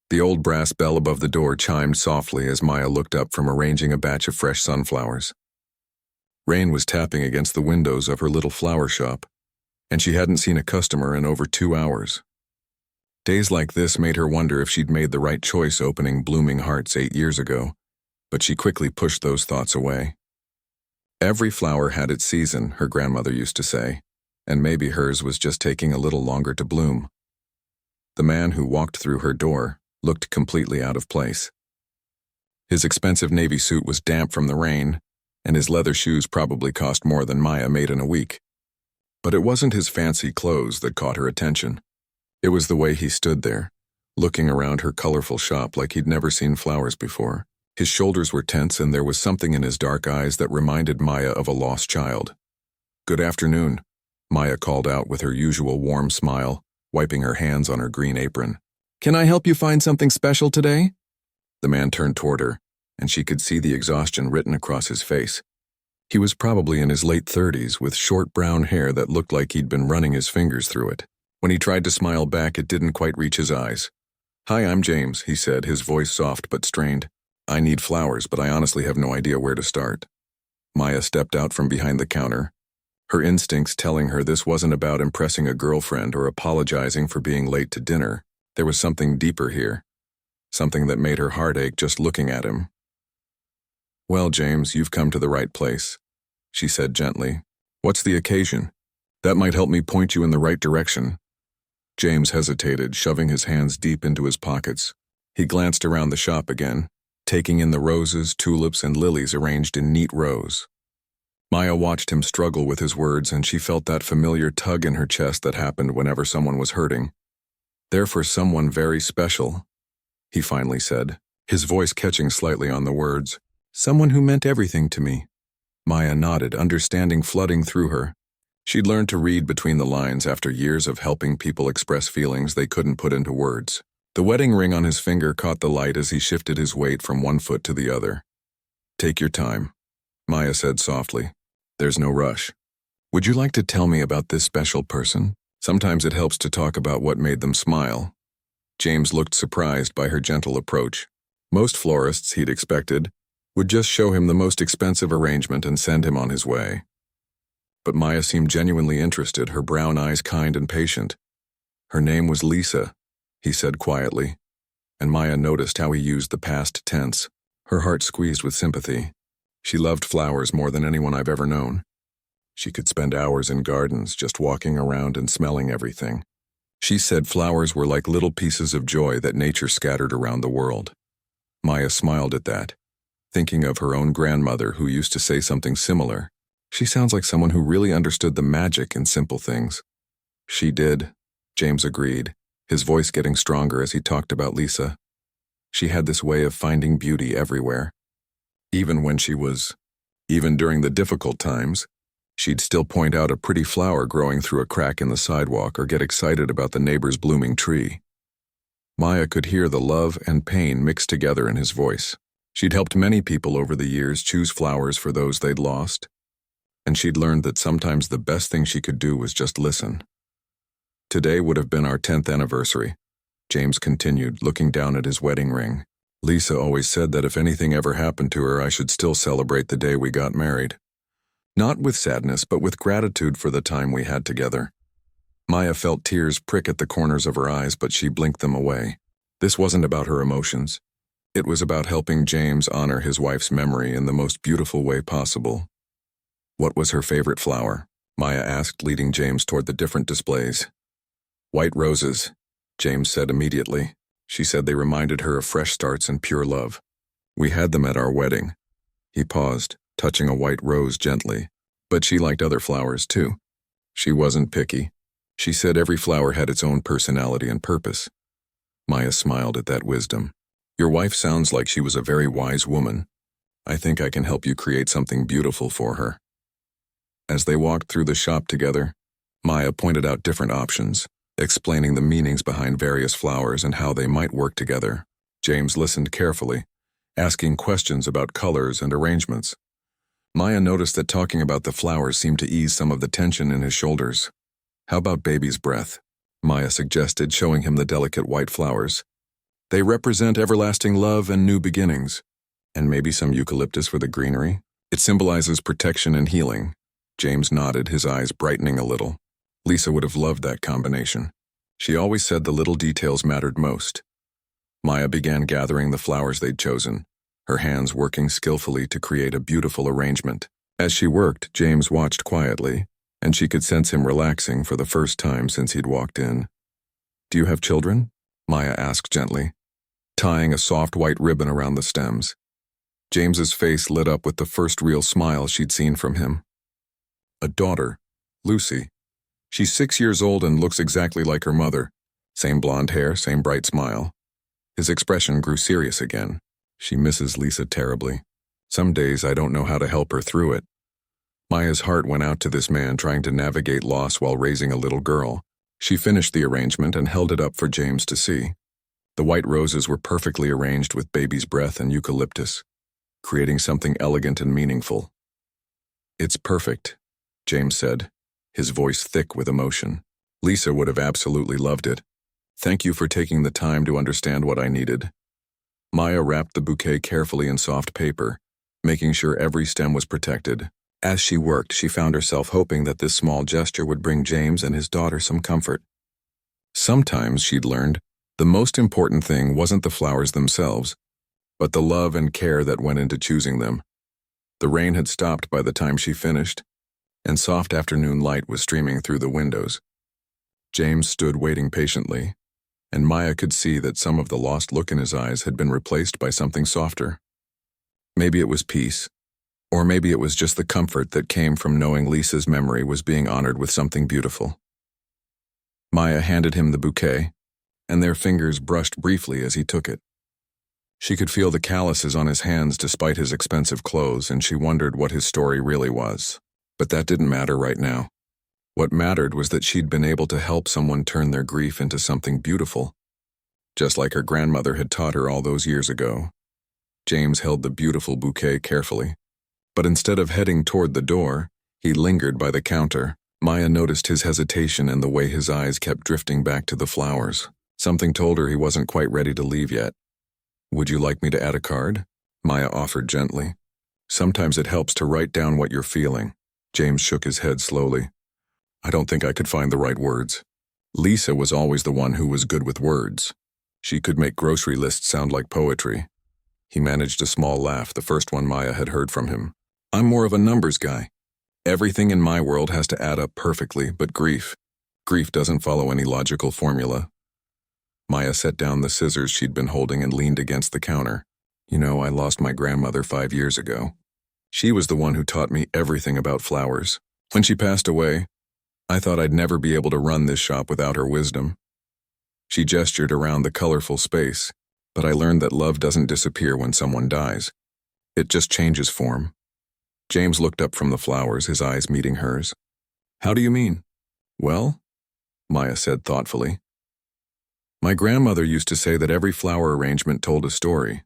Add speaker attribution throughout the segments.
Speaker 1: The old brass bell above the door chimed softly as Maya looked up from arranging a batch of fresh sunflowers. Rain was tapping against the windows of her little flower shop, and she hadn't seen a customer in over 2 hours. Days like this made her wonder if she'd made the right choice opening Blooming Hearts 8 years ago, but she quickly pushed those thoughts away. Every flower had its season, her grandmother used to say, and maybe hers was just taking a little longer to bloom. The man who walked through her door looked completely out of place. His expensive navy suit was damp from the rain, and his leather shoes probably cost more than Maya made in a week. But it wasn't his fancy clothes that caught her attention. It was the way he stood there, looking around her colorful shop like he'd never seen flowers before. His shoulders were tense, and there was something in his dark eyes that reminded Maya of a lost child. "Good afternoon," Maya called out with her usual warm smile, wiping her hands on her green apron. "Can I help you find something special today?" The man turned toward her, and she could see the exhaustion written across his face. He was probably in his late 30s, with short brown hair that looked like he'd been running his fingers through it. When he tried to smile back, it didn't quite reach his eyes. "Hi, I'm James," he said, his voice soft but strained. "I need flowers, but I honestly have no idea where to start." Maya stepped out from behind the counter, her instincts telling her this wasn't about impressing a girlfriend or apologizing for being late to dinner. There was something deeper here, something that made her heart ache just looking at him. "Well, James, you've come to the right place," she said gently. "What's the occasion? That might help me point you in the right direction." James hesitated, shoving his hands deep into his pockets. He glanced around the shop again, taking in the roses, tulips, and lilies arranged in neat rows. Maya watched him struggle with his words, and she felt that familiar tug in her chest that happened whenever someone was hurting. "They're for someone very special," he finally said, his voice catching slightly on the words. "Someone who meant everything to me." Maya nodded, understanding flooding through her. She'd learned to read between the lines after years of helping people express feelings they couldn't put into words. The wedding ring on his finger caught the light as he shifted his weight from one foot to the other. "Take your time," Maya said softly. "There's no rush. Would you like to tell me about this special person? Sometimes it helps to talk about what made them smile." James looked surprised by her gentle approach. Most florists, he'd expected, would just show him the most expensive arrangement and send him on his way. But Maya seemed genuinely interested, her brown eyes kind and patient. "Her name was Lisa," he said quietly, and Maya noticed how he used the past tense. Her heart squeezed with sympathy. She loved flowers more than anyone I've ever known. She could spend hours in gardens just walking around and smelling everything. She said flowers were like little pieces of joy that nature scattered around the world. Maya smiled at that, thinking of her own grandmother who used to say something similar. She sounds like someone who really understood the magic in simple things. She did, James agreed, his voice getting stronger as he talked about Lisa. She had this way of finding beauty everywhere. Even during the difficult times, she'd still point out a pretty flower growing through a crack in the sidewalk or get excited about the neighbor's blooming tree. Maya could hear the love and pain mixed together in his voice. She'd helped many people over the years choose flowers for those they'd lost, and she'd learned that sometimes the best thing she could do was just listen. "Today would have been our 10th anniversary," James continued, looking down at his wedding ring. "Lisa always said that if anything ever happened to her, I should still celebrate the day we got married. Not with sadness, but with gratitude for the time we had together." Maya felt tears prick at the corners of her eyes, but she blinked them away. This wasn't about her emotions. It was about helping James honor his wife's memory in the most beautiful way possible. "What was her favorite flower?" Maya asked, leading James toward the different displays. "White roses," James said immediately. She said they reminded her of fresh starts and pure love. "We had them at our wedding." He paused, touching a white rose gently. "But she liked other flowers too. She wasn't picky. She said every flower had its own personality and purpose." Maya smiled at that wisdom. "Your wife sounds like she was a very wise woman. I think I can help you create something beautiful for her." As they walked through the shop together, Maya pointed out different options, explaining the meanings behind various flowers and how they might work together. James listened carefully, asking questions about colors and arrangements. Maya noticed that talking about the flowers seemed to ease some of the tension in his shoulders. "How about baby's breath?" Maya suggested, showing him the delicate white flowers. They represent everlasting love and new beginnings. And maybe some eucalyptus for the greenery. It symbolizes protection and healing. James nodded, his eyes brightening a little. Lisa would have loved that combination. She always said the little details mattered most. Maya began gathering the flowers they'd chosen, her hands working skillfully to create a beautiful arrangement. As she worked, James watched quietly, and she could sense him relaxing for the first time since he'd walked in. "Do you have children?" Maya asked gently, tying a soft white ribbon around the stems. James's face lit up with the first real smile she'd seen from him. "A daughter, Lucy. She's 6 years old and looks exactly like her mother. Same blonde hair, same bright smile." His expression grew serious again. "She misses Lisa terribly. Some days I don't know how to help her through it." Maya's heart went out to this man trying to navigate loss while raising a little girl. She finished the arrangement and held it up for James to see. The white roses were perfectly arranged with baby's breath and eucalyptus, creating something elegant and meaningful. "It's perfect," James said, his voice thick with emotion. "Lisa would have absolutely loved it. Thank you for taking the time to understand what I needed." Maya wrapped the bouquet carefully in soft paper, making sure every stem was protected. As she worked, she found herself hoping that this small gesture would bring James and his daughter some comfort. Sometimes, she'd learned, the most important thing wasn't the flowers themselves, but the love and care that went into choosing them. The rain had stopped by the time she finished, and soft afternoon light was streaming through the windows. James stood waiting patiently, and Maya could see that some of the lost look in his eyes had been replaced by something softer. Maybe it was peace, or maybe it was just the comfort that came from knowing Lisa's memory was being honored with something beautiful. Maya handed him the bouquet, and their fingers brushed briefly as he took it. She could feel the calluses on his hands despite his expensive clothes, and she wondered what his story really was. But that didn't matter right now. What mattered was that she'd been able to help someone turn their grief into something beautiful, just like her grandmother had taught her all those years ago. James held the beautiful bouquet carefully, but instead of heading toward the door, he lingered by the counter. Maya noticed his hesitation and the way his eyes kept drifting back to the flowers. Something told her he wasn't quite ready to leave yet. "Would you like me to add a card?" Maya offered gently. "Sometimes it helps to write down what you're feeling." James shook his head slowly. "I don't think I could find the right words." Lisa was always the one who was good with words. She could make grocery lists sound like poetry. He managed a small laugh, the first one Maya had heard from him. "I'm more of a numbers guy. Everything in my world has to add up perfectly, but grief doesn't follow any logical formula." Maya set down the scissors she'd been holding and leaned against the counter. "You know, I lost my grandmother 5 years ago. She was the one who taught me everything about flowers. When she passed away, I thought I'd never be able to run this shop without her wisdom." She gestured around the colorful space, "But I learned that love doesn't disappear when someone dies. It just changes form." James looked up from the flowers, his eyes meeting hers. "How do you mean?" "Well," Maya said thoughtfully, "my grandmother used to say that every flower arrangement told a story.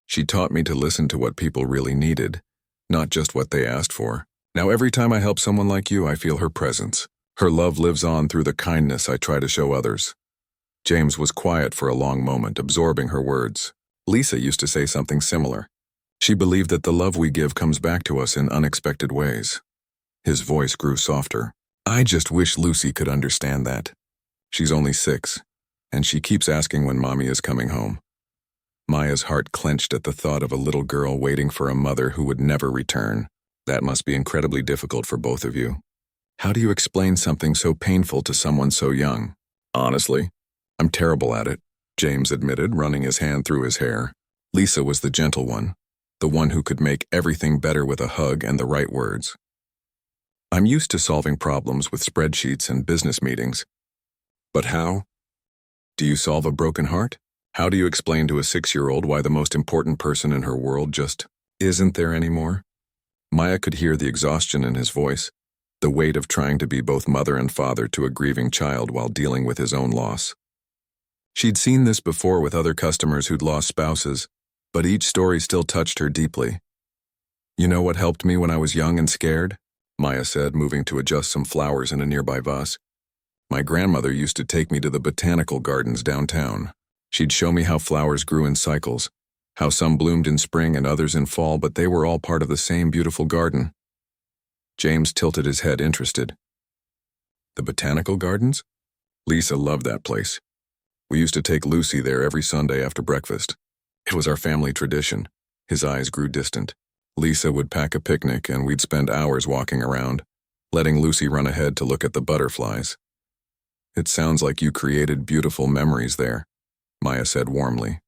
Speaker 1: She taught me to listen to what people really needed, not just what they asked for. Now every time I help someone like you, I feel her presence. Her love lives on through the kindness I try to show others." James was quiet for a long moment, absorbing her words. Lisa used to say something similar. She believed that the love we give comes back to us in unexpected ways. His voice grew softer. "I just wish Lucy could understand that. She's only 6, and she keeps asking when Mommy is coming home." Maya's heart clenched at the thought of a little girl waiting for a mother who would never return. "That must be incredibly difficult for both of you. How do you explain something so painful to someone so young?" "Honestly, I'm terrible at it," James admitted, running his hand through his hair. Lisa was the gentle one, the one who could make everything better with a hug and the right words. "I'm used to solving problems with spreadsheets and business meetings. But how? Do you solve a broken heart? How do you explain to a 6-year-old why the most important person in her world just isn't there anymore?" Maya could hear the exhaustion in his voice, the weight of trying to be both mother and father to a grieving child while dealing with his own loss. She'd seen this before with other customers who'd lost spouses, but each story still touched her deeply. "You know what helped me when I was young and scared?" Maya said, moving to adjust some flowers in a nearby vase. "My grandmother used to take me to the botanical gardens downtown. She'd show me how flowers grew in cycles, how some bloomed in spring and others in fall, but they were all part of the same beautiful garden. James tilted his head, interested. The botanical gardens? Lisa loved that place. We used to take Lucy there every Sunday after breakfast. It was our family tradition. His eyes grew distant. Lisa would pack a picnic and we'd spend hours walking around, letting Lucy run ahead to look at the butterflies. It sounds like you created beautiful memories there, Maya said warmly.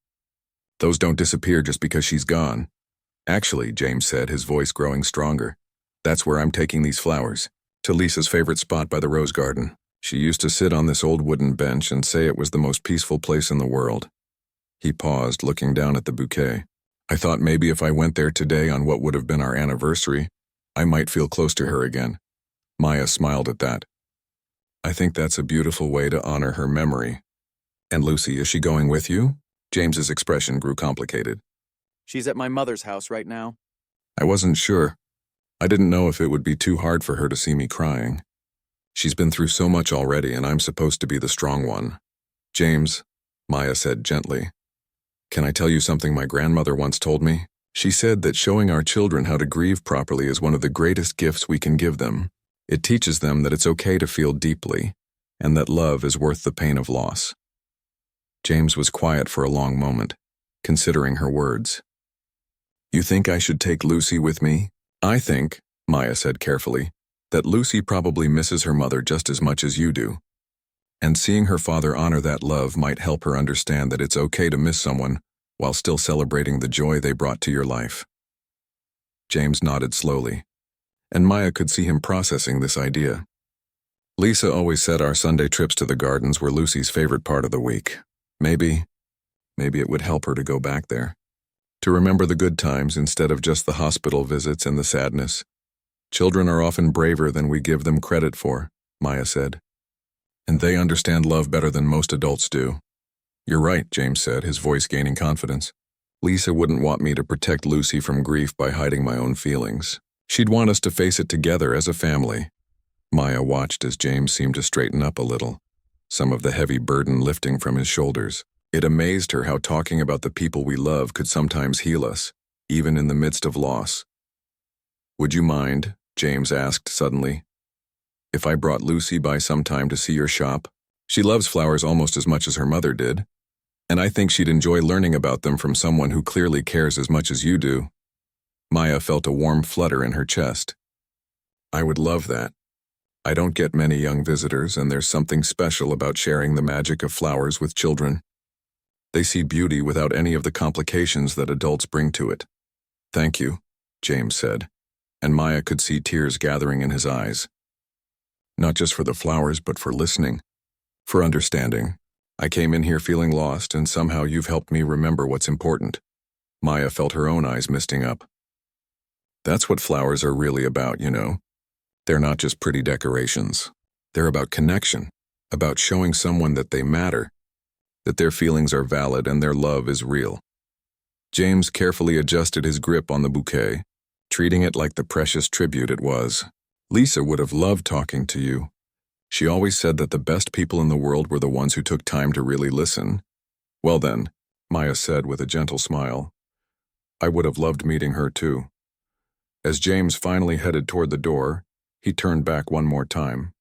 Speaker 1: Those don't disappear just because she's gone. Actually, James said, his voice growing stronger, that's where I'm taking these flowers, to Lisa's favorite spot by the rose garden. She used to sit on this old wooden bench and say it was the most peaceful place in the world. He paused, looking down at the bouquet. I thought maybe if I went there today on what would have been our anniversary, I might feel close to her again. Maya smiled at that. I think that's a beautiful way to honor her memory. And Lucy, is she going with you? James's expression grew complicated.
Speaker 2: She's at my mother's house right now.
Speaker 1: I wasn't sure. I didn't know if it would be too hard for her to see me crying. She's been through so much already, and I'm supposed to be the strong one. James, Maya said gently, can I tell you something my grandmother once told me? She said that showing our children how to grieve properly is one of the greatest gifts we can give them. It teaches them that it's okay to feel deeply, and that love is worth the pain of loss. James was quiet for a long moment, considering her words. You think I should take Lucy with me? I think, Maya said carefully, that Lucy probably misses her mother just as much as you do. And seeing her father honor that love might help her understand that it's okay to miss someone while still celebrating the joy they brought to your life. James nodded slowly, and Maya could see him processing this idea. Lisa always said our Sunday trips to the gardens were Lucy's favorite part of the week. Maybe it would help her to go back there, to remember the good times instead of just the hospital visits and the sadness. Children are often braver than we give them credit for, Maya said. And they understand love better than most adults do. You're right, James said, his voice gaining confidence. Lisa wouldn't want me to protect Lucy from grief by hiding my own feelings. She'd want us to face it together as a family. Maya watched as James seemed to straighten up a little, some of the heavy burden lifting from his shoulders. It amazed her how talking about the people we love could sometimes heal us, even in the midst of loss. Would you mind, James asked suddenly, if I brought Lucy by sometime to see your shop? She loves flowers almost as much as her mother did, and I think she'd enjoy learning about them from someone who clearly cares as much as you do. Maya felt a warm flutter in her chest. I would love that. I don't get many young visitors, and there's something special about sharing the magic of flowers with children. They see beauty without any of the complications that adults bring to it. Thank you, James said, and Maya could see tears gathering in his eyes. Not just for the flowers, but for listening, for understanding. I came in here feeling lost, and somehow you've helped me remember what's important. Maya felt her own eyes misting up. That's what flowers are really about, you know. They're not just pretty decorations. They're about connection, about showing someone that they matter, that their feelings are valid and their love is real. James carefully adjusted his grip on the bouquet, treating it like the precious tribute it was. Lisa would have loved talking to you. She always said that the best people in the world were the ones who took time to really listen. Well then, Maya said with a gentle smile, I would have loved meeting her too. As James finally headed toward the door, he turned back one more time.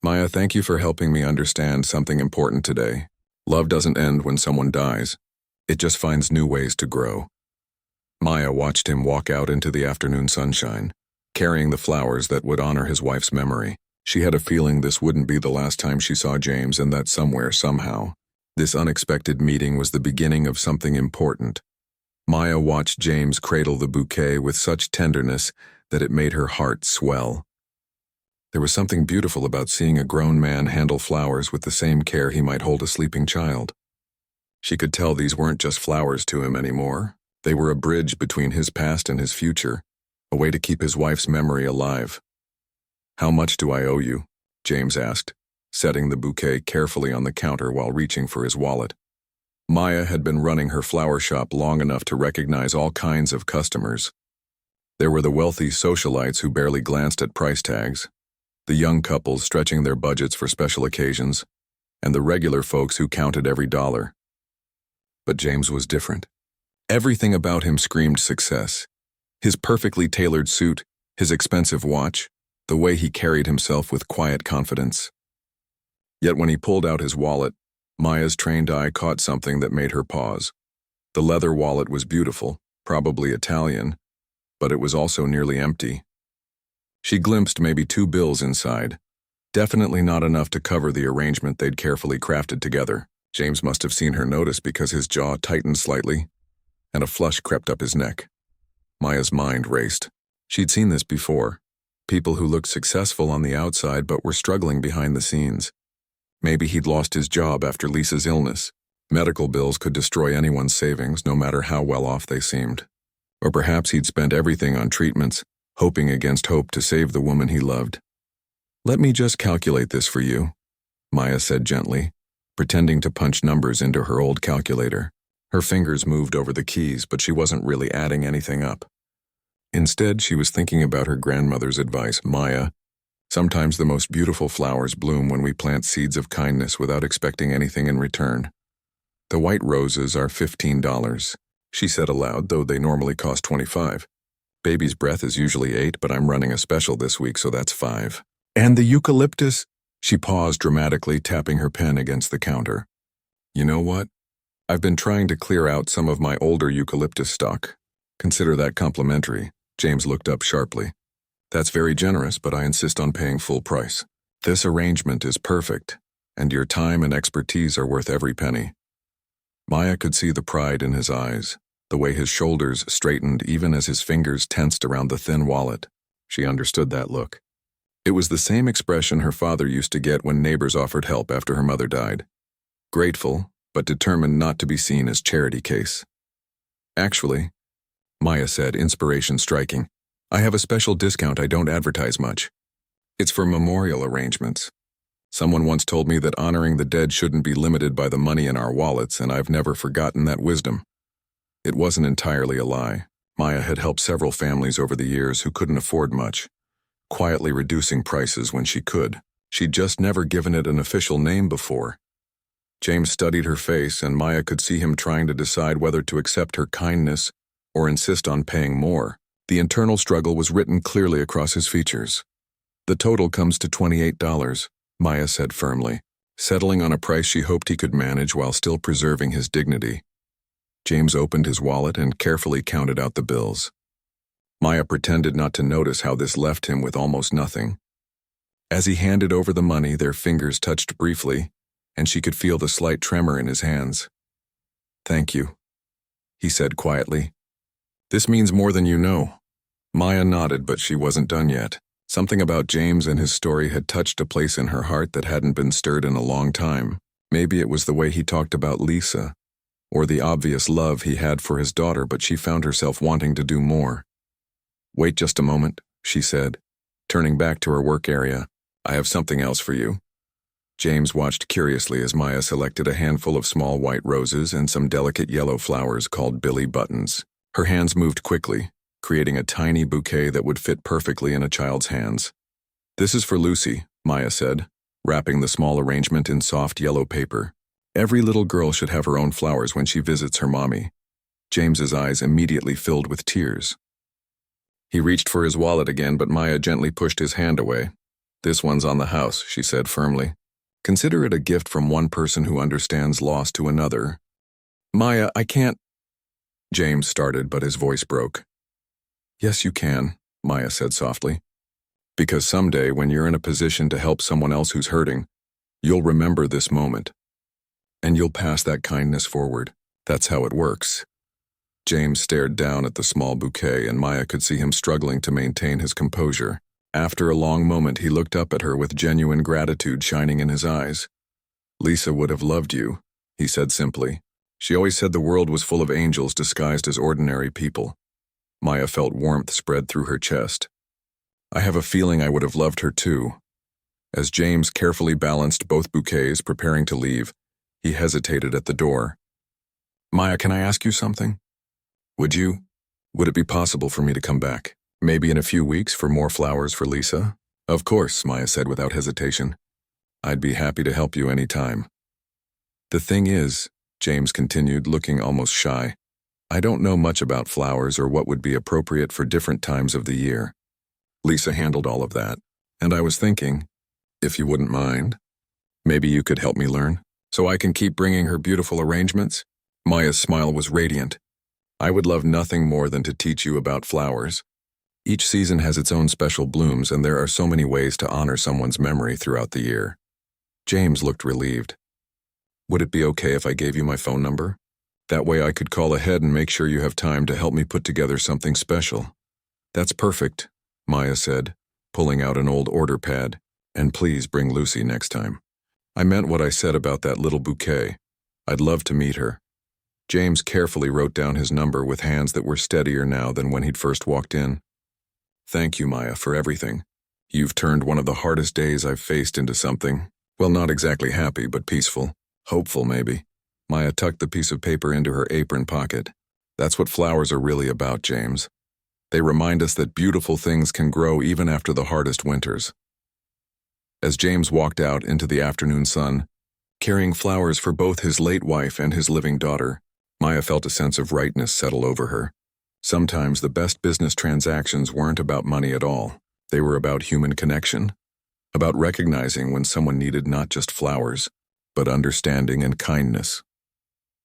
Speaker 1: Maya, thank you for helping me understand something important today. Love doesn't end when someone dies. It just finds new ways to grow. Maya watched him walk out into the afternoon sunshine, carrying the flowers that would honor his wife's memory. She had a feeling this wouldn't be the last time she saw James, and that somewhere, somehow, this unexpected meeting was the beginning of something important. Maya watched James cradle the bouquet with such tenderness that it made her heart swell. There was something beautiful about seeing a grown man handle flowers with the same care he might hold a sleeping child. She could tell these weren't just flowers to him anymore. They were a bridge between his past and his future, a way to keep his wife's memory alive. How much do I owe you? James asked, setting the bouquet carefully on the counter while reaching for his wallet. Maya had been running her flower shop long enough to recognize all kinds of customers. There were the wealthy socialites who barely glanced at price tags, the young couples stretching their budgets for special occasions, and the regular folks who counted every dollar. But James was different. Everything about him screamed success. His perfectly tailored suit, his expensive watch, the way he carried himself with quiet confidence. Yet when he pulled out his wallet, Maya's trained eye caught something that made her pause. The leather wallet was beautiful, probably Italian, but it was also nearly empty. She glimpsed maybe 2 bills inside, definitely not enough to cover the arrangement they'd carefully crafted together. James must have seen her notice because his jaw tightened slightly, and a flush crept up his neck. Maya's mind raced. She'd seen this before. People who looked successful on the outside but were struggling behind the scenes. Maybe he'd lost his job after Lisa's illness. Medical bills could destroy anyone's savings, no matter how well off they seemed. Or perhaps he'd spent everything on treatments, hoping against hope to save the woman he loved. "Let me just calculate this for you," Maya said gently, pretending to punch numbers into her old calculator. Her fingers moved over the keys, but she wasn't really adding anything up. Instead, she was thinking about her grandmother's advice. "Maya, sometimes the most beautiful flowers bloom when we plant seeds of kindness without expecting anything in return. The white roses are $15, she said aloud, though they normally cost $25. Baby's breath is usually $8, but I'm running a special this week, so that's $5. And the eucalyptus?" She paused dramatically, tapping her pen against the counter. "You know what? I've been trying to clear out some of my older eucalyptus stock. Consider that complimentary." James looked up sharply. "That's very generous, but I insist on paying full price. This arrangement is perfect, and your time and expertise are worth every penny." Maya could see the pride in his eyes, the way his shoulders straightened even as his fingers tensed around the thin wallet. She understood that look. It was the same expression her father used to get when neighbors offered help after her mother died. Grateful, but determined not to be seen as charity case. "Actually," Maya said, inspiration striking, "I have a special discount I don't advertise much. It's for memorial arrangements. Someone once told me that honoring the dead shouldn't be limited by the money in our wallets, and I've never forgotten that wisdom." It wasn't entirely a lie. Maya had helped several families over the years who couldn't afford much, quietly reducing prices when she could. She'd just never given it an official name before. James studied her face, and Maya could see him trying to decide whether to accept her kindness or insist on paying more. The internal struggle was written clearly across his features. "The total comes to $28, Maya said firmly, settling on a price she hoped he could manage while still preserving his dignity. James opened his wallet and carefully counted out the bills. Maya pretended not to notice how this left him with almost nothing. As he handed over the money, their fingers touched briefly, and she could feel the slight tremor in his hands. "Thank you," he said quietly. "This means more than you know." Maya nodded, but she wasn't done yet. Something about James and his story had touched a place in her heart that hadn't been stirred in a long time. Maybe it was the way he talked about Lisa, or the obvious love he had for his daughter, but she found herself wanting to do more. "Wait just a moment," she said, turning back to her work area. "I have something else for you." James watched curiously as Maya selected a handful of small white roses and some delicate yellow flowers called billy buttons. Her hands moved quickly, creating a tiny bouquet that would fit perfectly in a child's hands. "This is for Lucy," Maya said, wrapping the small arrangement in soft yellow paper. "Every little girl should have her own flowers when she visits her mommy." James's eyes immediately filled with tears. He reached for his wallet again, but Maya gently pushed his hand away. "This one's on the house," she said firmly. "Consider it a gift from one person who understands loss to another." "Maya, I can't—" James started, but his voice broke. "Yes, you can," Maya said softly. "Because someday, when you're in a position to help someone else who's hurting, you'll remember this moment. And you'll pass that kindness forward. That's how it works." James stared down at the small bouquet, and Maya could see him struggling to maintain his composure. After a long moment, he looked up at her with genuine gratitude shining in his eyes. "Lisa would have loved you," he said simply. "She always said the world was full of angels disguised as ordinary people." Maya felt warmth spread through her chest. "I have a feeling I would have loved her too." As James carefully balanced both bouquets, preparing to leave, he hesitated at the door. "Maya, can I ask you something? Would it be possible for me to come back? Maybe in a few weeks for more flowers for Lisa?" "Of course," Maya said without hesitation. "I'd be happy to help you any time. The thing is," James continued, looking almost shy. I don't know much about flowers or what would be appropriate for different times of the year. Lisa handled all of that, and I was thinking, if you wouldn't mind, maybe you could help me learn, so I can keep bringing her beautiful arrangements. Maya's smile was radiant. I would love nothing more than to teach you about flowers. Each season has its own special blooms, and there are so many ways to honor someone's memory throughout the year. James looked relieved. Would it be okay if I gave you my phone number? That way I could call ahead and make sure you have time to help me put together something special. That's perfect, Maya said, pulling out an old order pad. And please bring Lucy next time. I meant what I said about that little bouquet. I'd love to meet her. James carefully wrote down his number with hands that were steadier now than when he'd first walked in. Thank you, Maya, for everything. You've turned one of the hardest days I've faced into something, well, not exactly happy, but peaceful. Hopeful, maybe. Maya tucked the piece of paper into her apron pocket. That's what flowers are really about, James. They remind us that beautiful things can grow even after the hardest winters. As James walked out into the afternoon sun, carrying flowers for both his late wife and his living daughter, Maya felt a sense of rightness settle over her. Sometimes the best business transactions weren't about money at all. They were about human connection, about recognizing when someone needed not just flowers, but understanding and kindness.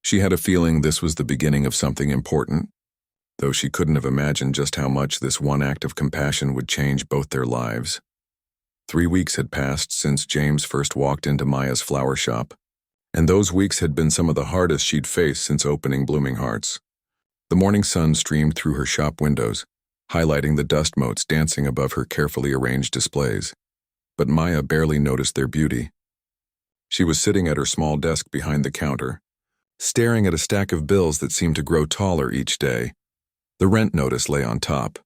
Speaker 1: She had a feeling this was the beginning of something important, though she couldn't have imagined just how much this one act of compassion would change both their lives. 3 weeks had passed since James first walked into Maya's flower shop, and those weeks had been some of the hardest she'd faced since opening Blooming Hearts. The morning sun streamed through her shop windows, highlighting the dust motes dancing above her carefully arranged displays. But Maya barely noticed their beauty. She was sitting at her small desk behind the counter, staring at a stack of bills that seemed to grow taller each day. The rent notice lay on top,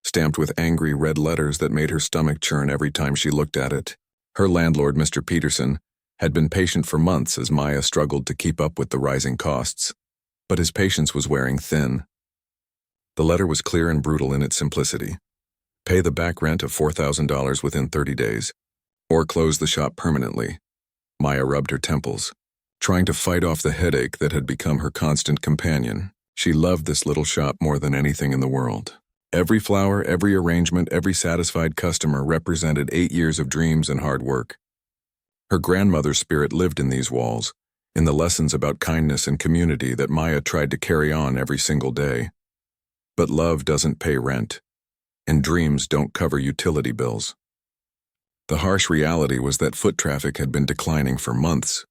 Speaker 1: stamped with angry red letters that made her stomach churn every time she looked at it. Her landlord, Mr. Peterson, had been patient for months as Maya struggled to keep up with the rising costs, but his patience was wearing thin. The letter was clear and brutal in its simplicity. Pay the back rent of $4,000 within 30 days, or close the shop permanently. Maya rubbed her temples, trying to fight off the headache that had become her constant companion. She loved this little shop more than anything in the world. Every flower, every arrangement, every satisfied customer represented 8 years of dreams and hard work. Her grandmother's spirit lived in these walls, in the lessons about kindness and community that Maya tried to carry on every single day. But love doesn't pay rent, and dreams don't cover utility bills. The harsh reality was that foot traffic had been declining for months.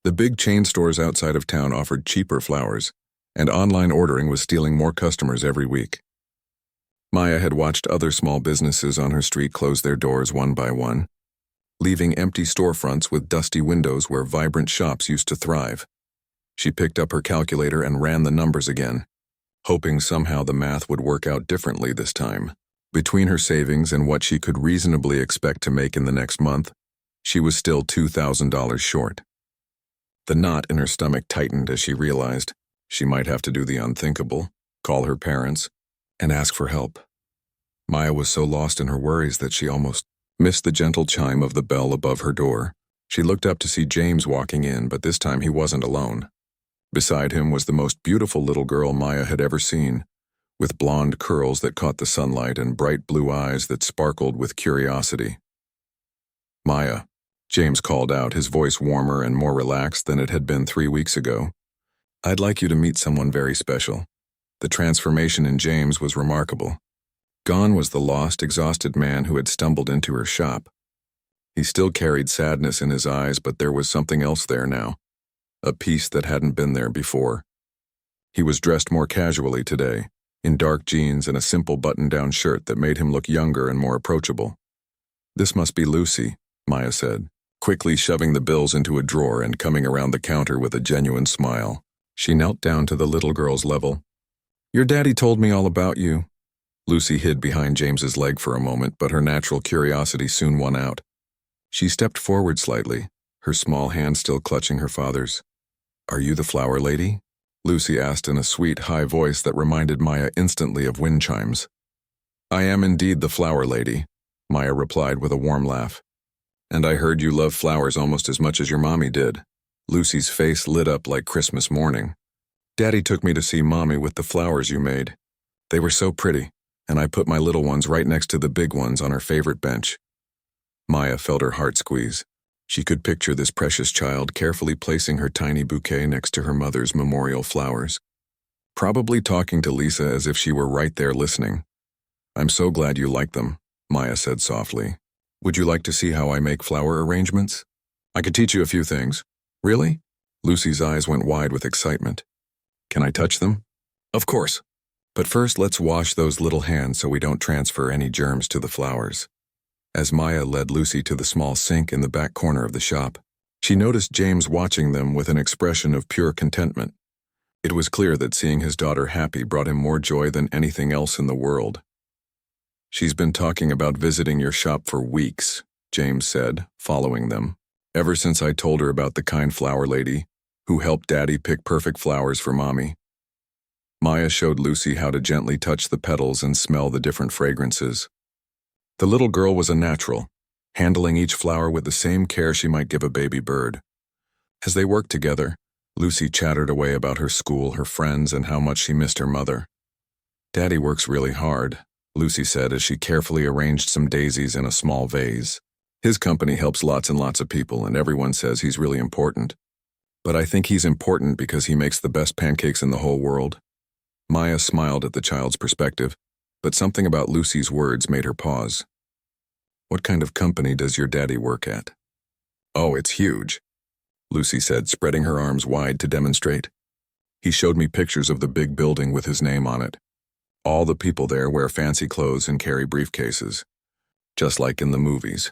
Speaker 1: The big chain stores outside of town offered cheaper flowers, and online ordering was stealing more customers every week. Maya had watched other small businesses on her street close their doors one by one, leaving empty storefronts with dusty windows where vibrant shops used to thrive. She picked up her calculator and ran the numbers again, hoping somehow the math would work out differently this time. Between her savings and what she could reasonably expect to make in the next month, she was still $2,000 short. The knot in her stomach tightened as she realized she might have to do the unthinkable, call her parents, and ask for help. Maya was so lost in her worries that she almost missed the gentle chime of the bell above her door. She looked up to see James walking in, but this time he wasn't alone. Beside him was the most beautiful little girl Maya had ever seen, with blonde curls that caught the sunlight and bright blue eyes that sparkled with curiosity. Maya, James called out, his voice warmer and more relaxed than it had been 3 weeks ago. I'd like you to meet someone very special. The transformation in James was remarkable. Gone was the lost, exhausted man who had stumbled into her shop. He still carried sadness in his eyes, but there was something else there now, a peace that hadn't been there before. He was dressed more casually today, in dark jeans and a simple button-down shirt that made him look younger and more approachable. This must be Lucy, Maya said, quickly shoving the bills into a drawer and coming around the counter with a genuine smile. She knelt down to the little girl's level. Your daddy told me all about you. Lucy hid behind James's leg for a moment, but her natural curiosity soon won out. She stepped forward slightly, her small hand still clutching her father's. Are you the flower lady? Lucy asked in a sweet, high voice that reminded Maya instantly of wind chimes. I am indeed the flower lady, Maya replied with a warm laugh. And I heard you love flowers almost as much as your mommy did. Lucy's face lit up like Christmas morning. Daddy took me to see Mommy with the flowers you made. They were so pretty, and I put my little ones right next to the big ones on her favorite bench. Maya felt her heart squeeze. She could picture this precious child carefully placing her tiny bouquet next to her mother's memorial flowers, probably talking to Lisa as if she were right there listening. "I'm so glad you like them," Maya said softly. "Would you like to see how I make flower arrangements? I could teach you a few things." "Really?" Lucy's eyes went wide with excitement. "Can I touch them?" "Of course. But first let's wash those little hands so we don't transfer any germs to the flowers." As Maya led Lucy to the small sink in the back corner of the shop, she noticed James watching them with an expression of pure contentment. It was clear that seeing his daughter happy brought him more joy than anything else in the world. "She's been talking about visiting your shop for weeks," James said, following them. "Ever since I told her about the kind flower lady who helped Daddy pick perfect flowers for Mommy." Maya showed Lucy how to gently touch the petals and smell the different fragrances. The little girl was a natural, handling each flower with the same care she might give a baby bird. As they worked together, Lucy chattered away about her school, her friends, and how much she missed her mother. "Daddy works really hard," Lucy said as she carefully arranged some daisies in a small vase. "His company helps lots and lots of people, and everyone says he's really important. But I think he's important because he makes the best pancakes in the whole world." Maya smiled at the child's perspective, but something about Lucy's words made her pause. "What kind of company does your daddy work at?" "Oh, it's huge," Lucy said, spreading her arms wide to demonstrate. "He showed me pictures of the big building with his name on it. All the people there wear fancy clothes and carry briefcases, just like in the movies."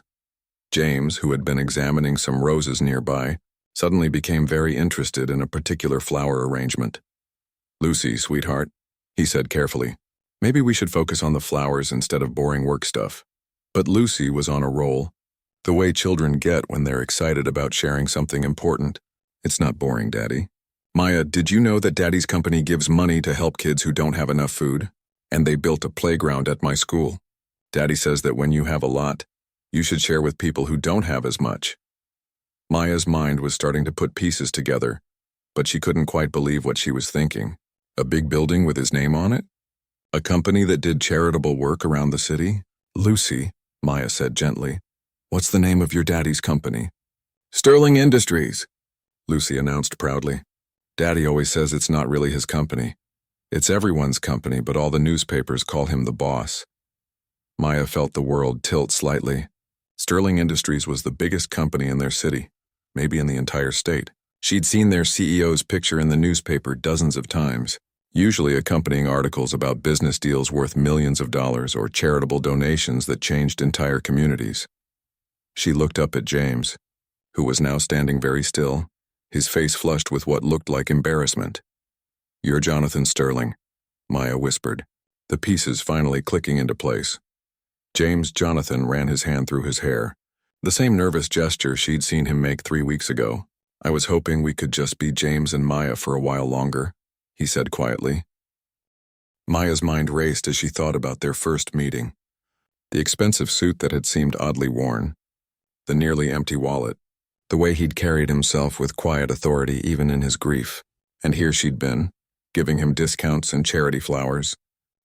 Speaker 1: James, who had been examining some roses nearby, suddenly became very interested in a particular flower arrangement. "Lucy, sweetheart," he said carefully, "maybe we should focus on the flowers instead of boring work stuff." But Lucy was on a roll, the way children get when they're excited about sharing something important. "It's not boring, Daddy." "Maya, did you know that Daddy's company gives money to help kids who don't have enough food? And they built a playground at my school. Daddy says that when you have a lot, you should share with people who don't have as much." Maya's mind was starting to put pieces together, but she couldn't quite believe what she was thinking. A big building with his name on it? A company that did charitable work around the city? "Lucy," Maya said gently, "what's the name of your daddy's company?" "Sterling Industries," Lucy announced proudly. "Daddy always says it's not really his company. It's everyone's company, but all the newspapers call him the boss." Maya felt the world tilt slightly. Sterling Industries was the biggest company in their city, maybe in the entire state. She'd seen their CEO's picture in the newspaper dozens of times, usually accompanying articles about business deals worth millions of dollars or charitable donations that changed entire communities. She looked up at James, who was now standing very still, his face flushed with what looked like embarrassment. "You're Jonathan Sterling," Maya whispered, the pieces finally clicking into place. Jonathan ran his hand through his hair, the same nervous gesture she'd seen him make 3 weeks ago. "I was hoping we could just be James and Maya for a while longer," he said quietly. Maya's mind raced as she thought about their first meeting. The expensive suit that had seemed oddly worn, the nearly empty wallet, the way he'd carried himself with quiet authority even in his grief. And here she'd been, giving him discounts and charity flowers,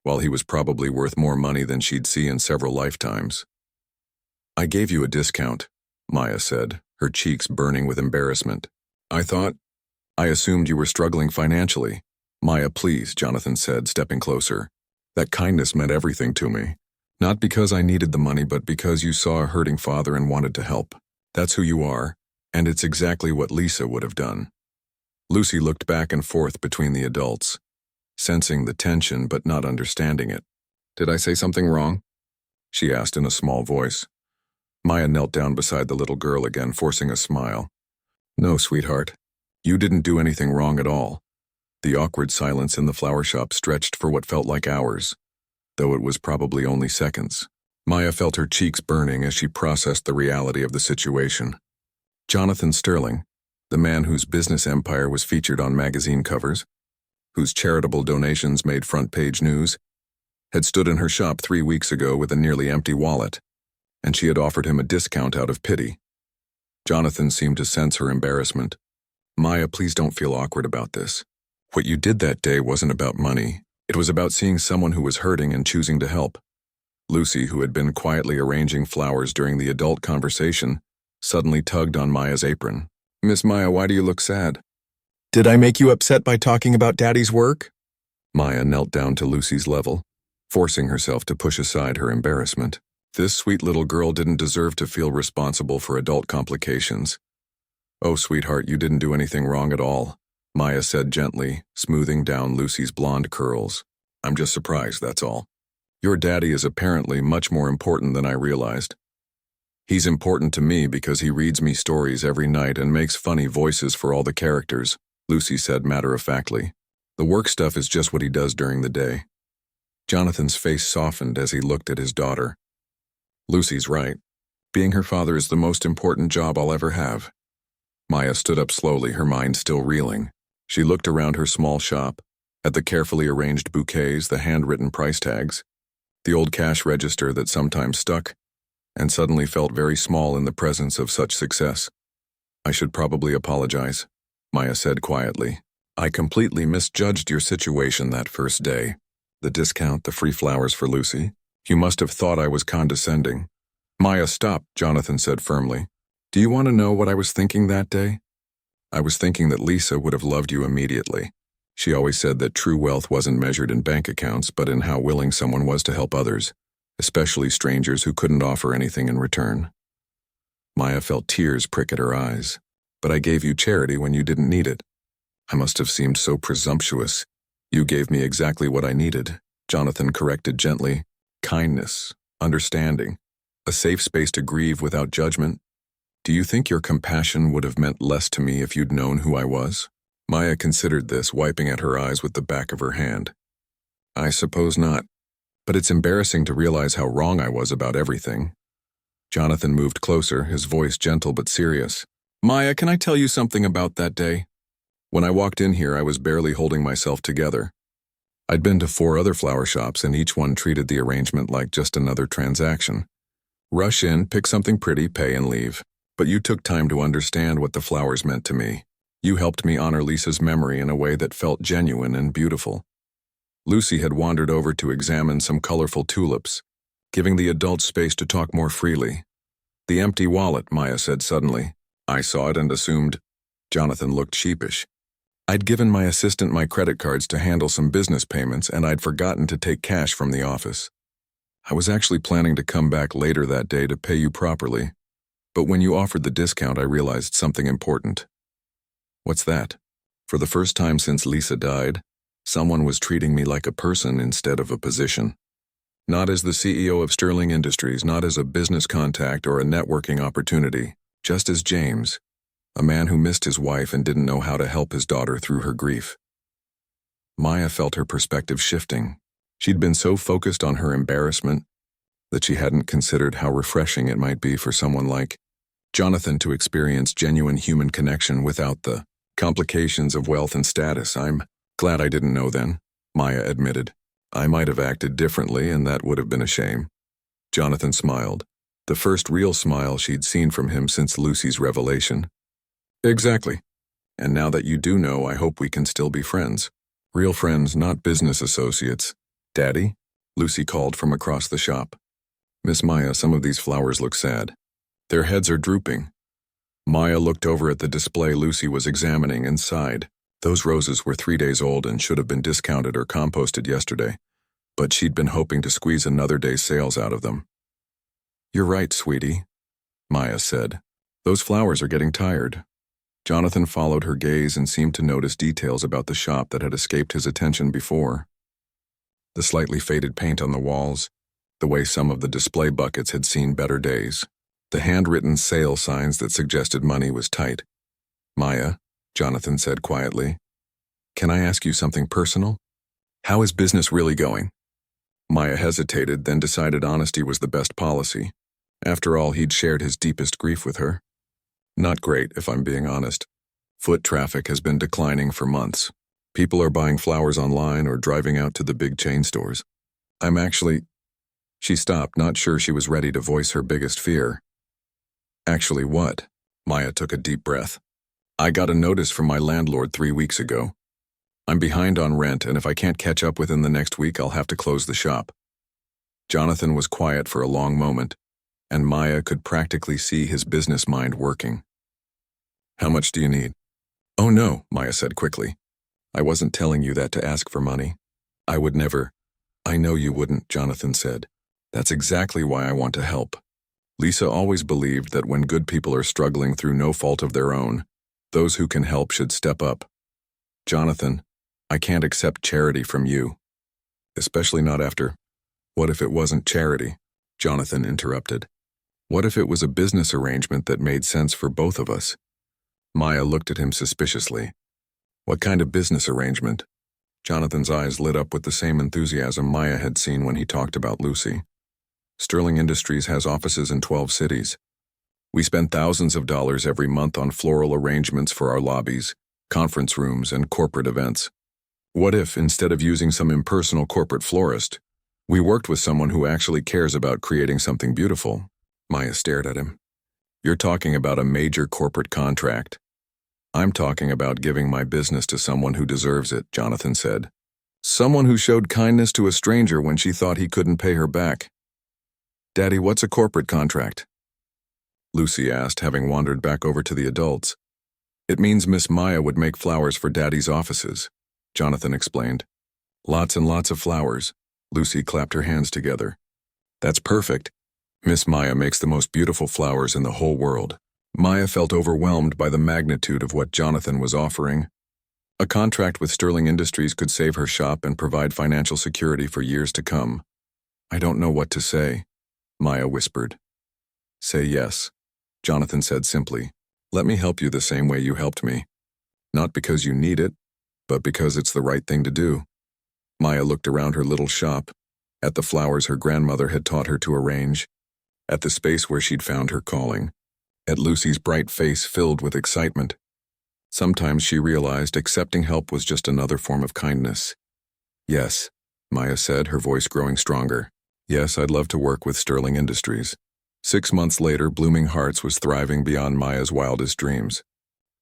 Speaker 1: while he was probably worth more money than she'd see in several lifetimes. "I gave you a discount," Maya said, her cheeks burning with embarrassment. I assumed you were struggling financially." "Maya, please," Jonathan said, stepping closer. "That kindness meant everything to me. Not because I needed the money, but because you saw a hurting father and wanted to help. That's who you are, and it's exactly what Lisa would have done." Lucy looked back and forth between the adults, sensing the tension but not understanding it. "Did I say something wrong?" she asked in a small voice. Maya knelt down beside the little girl again, forcing a smile. "No, sweetheart. You didn't do anything wrong at all." The awkward silence in the flower shop stretched for what felt like hours, though it was probably only seconds. Maya felt her cheeks burning as she processed the reality of the situation. Jonathan Sterling, the man whose business empire was featured on magazine covers, whose charitable donations made front-page news, had stood in her shop 3 weeks ago with a nearly empty wallet, and she had offered him a discount out of pity. Jonathan seemed to sense her embarrassment. Maya, please don't feel awkward about this. What you did that day wasn't about money. It was about seeing someone who was hurting and choosing to help. Lucy, who had been quietly arranging flowers during the adult conversation, suddenly tugged on Maya's apron. Miss Maya, why do you look sad? Did I make you upset by talking about Daddy's work? Maya knelt down to Lucy's level, forcing herself to push aside her embarrassment. This sweet little girl didn't deserve to feel responsible for adult complications. Oh, sweetheart, you didn't do anything wrong at all, Maya said gently, smoothing down Lucy's blonde curls. I'm just surprised, that's all. Your daddy is apparently much more important than I realized. He's important to me because he reads me stories every night and makes funny voices for all the characters, Lucy said matter-of-factly. The work stuff is just what he does during the day. Jonathan's face softened as he looked at his daughter. Lucy's right. Being her father is the most important job I'll ever have. Maya stood up slowly, her mind still reeling. She looked around her small shop, at the carefully arranged bouquets, the handwritten price tags, the old cash register that sometimes stuck, and suddenly felt very small in the presence of such success. I should probably apologize, Maya said quietly. I completely misjudged your situation that first day. The discount, the free flowers for Lucy. You must have thought I was condescending. Maya, stop, Jonathan said firmly. Do you want to know what I was thinking that day? I was thinking that Lisa would have loved you immediately. She always said that true wealth wasn't measured in bank accounts, but in how willing someone was to help others, especially strangers who couldn't offer anything in return. Maya felt tears prick at her eyes. But I gave you charity when you didn't need it. I must have seemed so presumptuous. You gave me exactly what I needed, Jonathan corrected gently. Kindness, understanding, a safe space to grieve without judgment. Do you think your compassion would have meant less to me if you'd known who I was? Maya considered this, wiping at her eyes with the back of her hand. I suppose not, but it's embarrassing to realize how wrong I was about everything. Jonathan moved closer, his voice gentle but serious. Maya, can I tell you something about that day? When I walked in here, I was barely holding myself together. I'd been to 4 other flower shops, and each one treated the arrangement like just another transaction. Rush in, pick something pretty, pay, and leave. But you took time to understand what the flowers meant to me. You helped me honor Lisa's memory in a way that felt genuine and beautiful. Lucy had wandered over to examine some colorful tulips, giving the adults space to talk more freely. The empty wallet, Maya said suddenly. I saw it and assumed. Jonathan looked sheepish. I'd given my assistant my credit cards to handle some business payments, and I'd forgotten to take cash from the office. I was actually planning to come back later that day to pay you properly, but when you offered the discount, I realized something important. What's that? For the first time since Lisa died, someone was treating me like a person instead of a position. Not as the CEO of Sterling Industries, not as a business contact or a networking opportunity, just as James, a man who missed his wife and didn't know how to help his daughter through her grief. Maya felt her perspective shifting. She'd been so focused on her embarrassment that she hadn't considered how refreshing it might be for someone like Jonathan to experience genuine human connection without the complications of wealth and status. I'm glad I didn't know then, Maya admitted. I might have acted differently, and that would have been a shame. Jonathan smiled, the first real smile she'd seen from him since Lucy's revelation. Exactly. And now that you do know, I hope we can still be friends. Real friends, not business associates. Daddy? Lucy called from across the shop. Miss Maya, some of these flowers look sad. Their heads are drooping. Maya looked over at the display Lucy was examining and sighed. Those roses were 3 days old and should have been discounted or composted yesterday, but she'd been hoping to squeeze another day's sales out of them. You're right, sweetie, Maya said. Those flowers are getting tired. Jonathan followed her gaze and seemed to notice details about the shop that had escaped his attention before. The slightly faded paint on the walls, the way some of the display buckets had seen better days, the handwritten sale signs that suggested money was tight. Maya, Jonathan said quietly, can I ask you something personal? How is business really going? Maya hesitated, then decided honesty was the best policy. After all, he'd shared his deepest grief with her. Not great, if I'm being honest. Foot traffic has been declining for months. People are buying flowers online or driving out to the big chain stores. She stopped, not sure she was ready to voice her biggest fear. Actually what? Maya took a deep breath. I got a notice from my landlord 3 weeks ago. I'm behind on rent, and if I can't catch up within the next week, I'll have to close the shop. Jonathan was quiet for a long moment, and Maya could practically see his business mind working. How much do you need? Oh no, Maya said quickly. I wasn't telling you that to ask for money. I would never. I know you wouldn't, Jonathan said. That's exactly why I want to help. Lisa always believed that when good people are struggling through no fault of their own, those who can help should step up. Jonathan, I can't accept charity from you. Especially not after. What if it wasn't charity? Jonathan interrupted. What if it was a business arrangement that made sense for both of us? Maya looked at him suspiciously. What kind of business arrangement? Jonathan's eyes lit up with the same enthusiasm Maya had seen when he talked about Lucy. Sterling Industries has offices in 12 cities. We spend thousands of dollars every month on floral arrangements for our lobbies, conference rooms, and corporate events. What if, instead of using some impersonal corporate florist, we worked with someone who actually cares about creating something beautiful? Maya stared at him. You're talking about a major corporate contract. I'm talking about giving my business to someone who deserves it, Jonathan said. Someone who showed kindness to a stranger when she thought he couldn't pay her back. Daddy, what's a corporate contract? Lucy asked, having wandered back over to the adults. It means Miss Maya would make flowers for Daddy's offices, Jonathan explained. Lots and lots of flowers. Lucy clapped her hands together. That's perfect. Miss Maya makes the most beautiful flowers in the whole world. Maya felt overwhelmed by the magnitude of what Jonathan was offering. A contract with Sterling Industries could save her shop and provide financial security for years to come. I don't know what to say, Maya whispered. Say yes, Jonathan said simply. Let me help you the same way you helped me. Not because you need it, but because it's the right thing to do. Maya looked around her little shop, at the flowers her grandmother had taught her to arrange, at the space where she'd found her calling, at Lucy's bright face filled with excitement. Sometimes she realized accepting help was just another form of kindness. Yes, Maya said, her voice growing stronger. Yes, I'd love to work with Sterling Industries. 6 months later, Blooming Hearts was thriving beyond Maya's wildest dreams.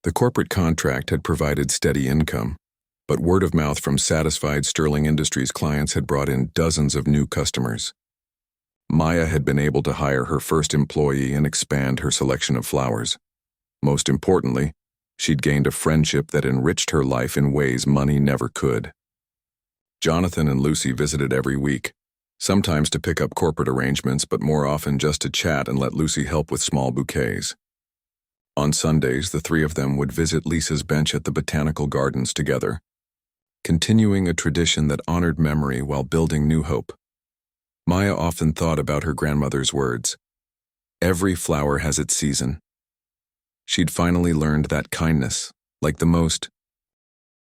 Speaker 1: The corporate contract had provided steady income, but word of mouth from satisfied Sterling Industries clients had brought in dozens of new customers. Maya had been able to hire her first employee and expand her selection of flowers. Most importantly, she'd gained a friendship that enriched her life in ways money never could. Jonathan and Lucy visited every week, sometimes to pick up corporate arrangements, but more often just to chat and let Lucy help with small bouquets. On Sundays, the three of them would visit Lisa's bench at the botanical gardens together, continuing a tradition that honored memory while building new hope. Maya often thought about her grandmother's words. Every flower has its season. She'd finally learned that kindness, like the most